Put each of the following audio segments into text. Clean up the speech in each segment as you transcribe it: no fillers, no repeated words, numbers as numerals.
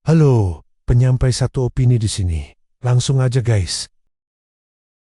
Halo, penyampai satu opini di sini. Langsung aja guys.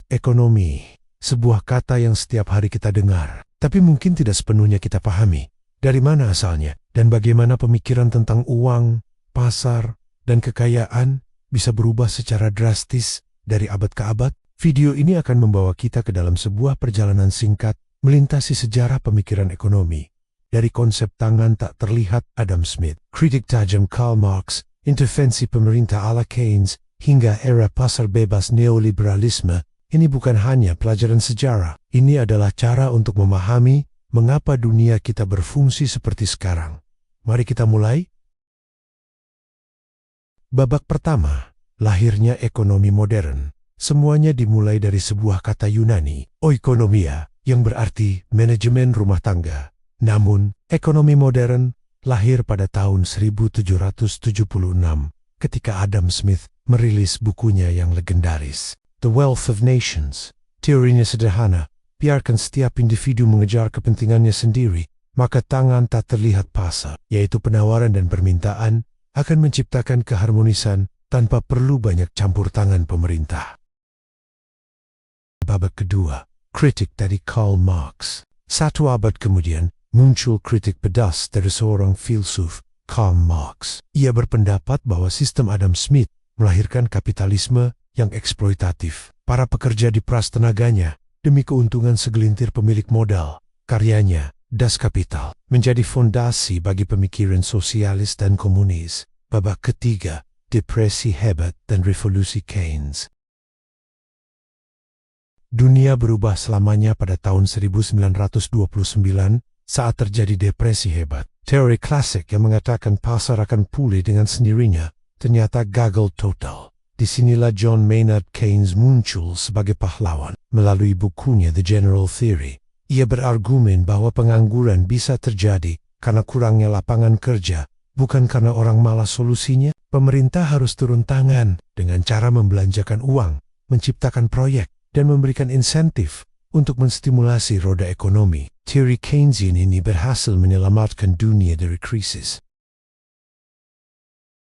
Ekonomi, sebuah kata yang setiap hari kita dengar, tapi mungkin tidak sepenuhnya kita pahami. Dari mana asalnya, dan bagaimana pemikiran tentang uang, pasar, dan kekayaan bisa berubah secara drastis dari abad ke abad. Video ini akan membawa kita ke dalam sebuah perjalanan singkat, melintasi sejarah pemikiran ekonomi. Dari konsep tangan tak terlihat Adam Smith, kritik tajam Karl Marx, intervensi pemerintah ala Keynes, hingga era pasar bebas neoliberalisme. Ini bukan hanya pelajaran sejarah, ini adalah cara untuk memahami mengapa dunia kita berfungsi seperti sekarang. Mari kita mulai. Babak pertama, lahirnya ekonomi modern. Semuanya dimulai dari sebuah kata Yunani, oikonomia, yang berarti manajemen rumah tangga. Namun, ekonomi modern lahir pada tahun 1776 ketika Adam Smith merilis bukunya yang legendaris, The Wealth of Nations. Teorinya sederhana, biarkan setiap individu mengejar kepentingannya sendiri, maka tangan tak terlihat pasar, yaitu penawaran dan permintaan, akan menciptakan keharmonisan tanpa perlu banyak campur tangan pemerintah. Babak kedua, kritik dari Karl Marx. Satu abad kemudian, muncul kritik pedas dari seorang filsuf, Karl Marx. Ia berpendapat bahwa sistem Adam Smith melahirkan kapitalisme yang eksploitatif. Para pekerja diperas tenaganya demi keuntungan segelintir pemilik modal. Karyanya, Das Kapital, menjadi fondasi bagi pemikiran sosialis dan komunis. Babak ketiga, depresi hebat dan revolusi Keynes. Dunia berubah selamanya pada tahun 1929 saat terjadi depresi hebat. Teori klasik yang mengatakan pasar akan pulih dengan sendirinya ternyata gagal total. Disinilah John Maynard Keynes muncul sebagai pahlawan. Melalui bukunya The General Theory, ia berargumen bahwa pengangguran bisa terjadi karena kurangnya lapangan kerja, bukan karena orang malas solusinya. Pemerintah harus turun tangan dengan cara membelanjakan uang, menciptakan proyek, dan memberikan insentif untuk menstimulasi roda ekonomi. Teori Keynesian ini berhasil menyelamatkan dunia dari krisis.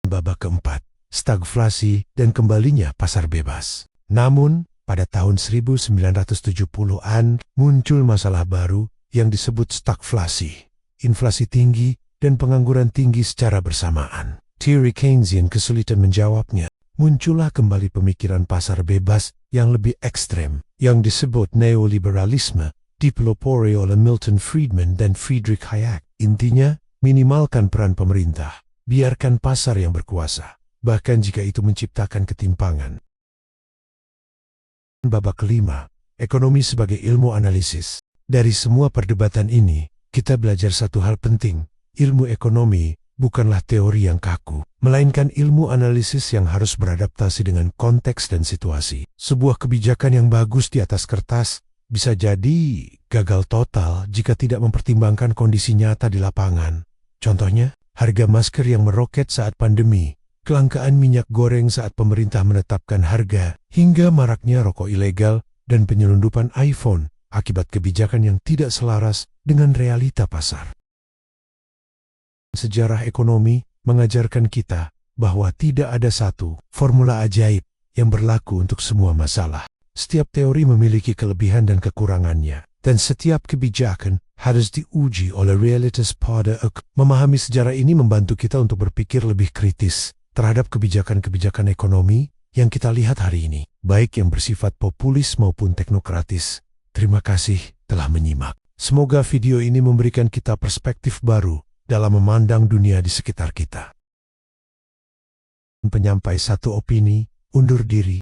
Babak keempat, stagflasi dan kembalinya pasar bebas. Namun, pada tahun 1970-an muncul masalah baru yang disebut stagflasi. Inflasi tinggi dan pengangguran tinggi secara bersamaan. Teori Keynesian kesulitan menjawabnya. Muncullah kembali pemikiran pasar bebas yang lebih ekstrem, yang disebut neoliberalisme, dipelopori oleh Milton Friedman dan Friedrich Hayek. Intinya, minimalkan peran pemerintah, biarkan pasar yang berkuasa, bahkan jika itu menciptakan ketimpangan. Babak kelima, ekonomi sebagai ilmu analisis. Dari semua perdebatan ini, kita belajar satu hal penting, ilmu ekonomi bukanlah teori yang kaku, melainkan ilmu analisis yang harus beradaptasi dengan konteks dan situasi. Sebuah kebijakan yang bagus di atas kertas bisa jadi gagal total jika tidak mempertimbangkan kondisi nyata di lapangan. Contohnya, harga masker yang meroket saat pandemi, kelangkaan minyak goreng saat pemerintah menetapkan harga, hingga maraknya rokok ilegal dan penyelundupan iPhone akibat kebijakan yang tidak selaras dengan realita pasar. Sejarah ekonomi mengajarkan kita bahwa tidak ada satu formula ajaib yang berlaku untuk semua masalah. Setiap teori memiliki kelebihan dan kekurangannya, dan setiap kebijakan harus diuji oleh realitas pada ek. Memahami sejarah ini membantu kita untuk berpikir lebih kritis terhadap kebijakan-kebijakan ekonomi yang kita lihat hari ini, baik yang bersifat populis maupun teknokratis. Terima kasih telah menyimak. Semoga video ini memberikan kita perspektif baru dalam memandang dunia di sekitar kita. Penyampai satu opini, undur diri.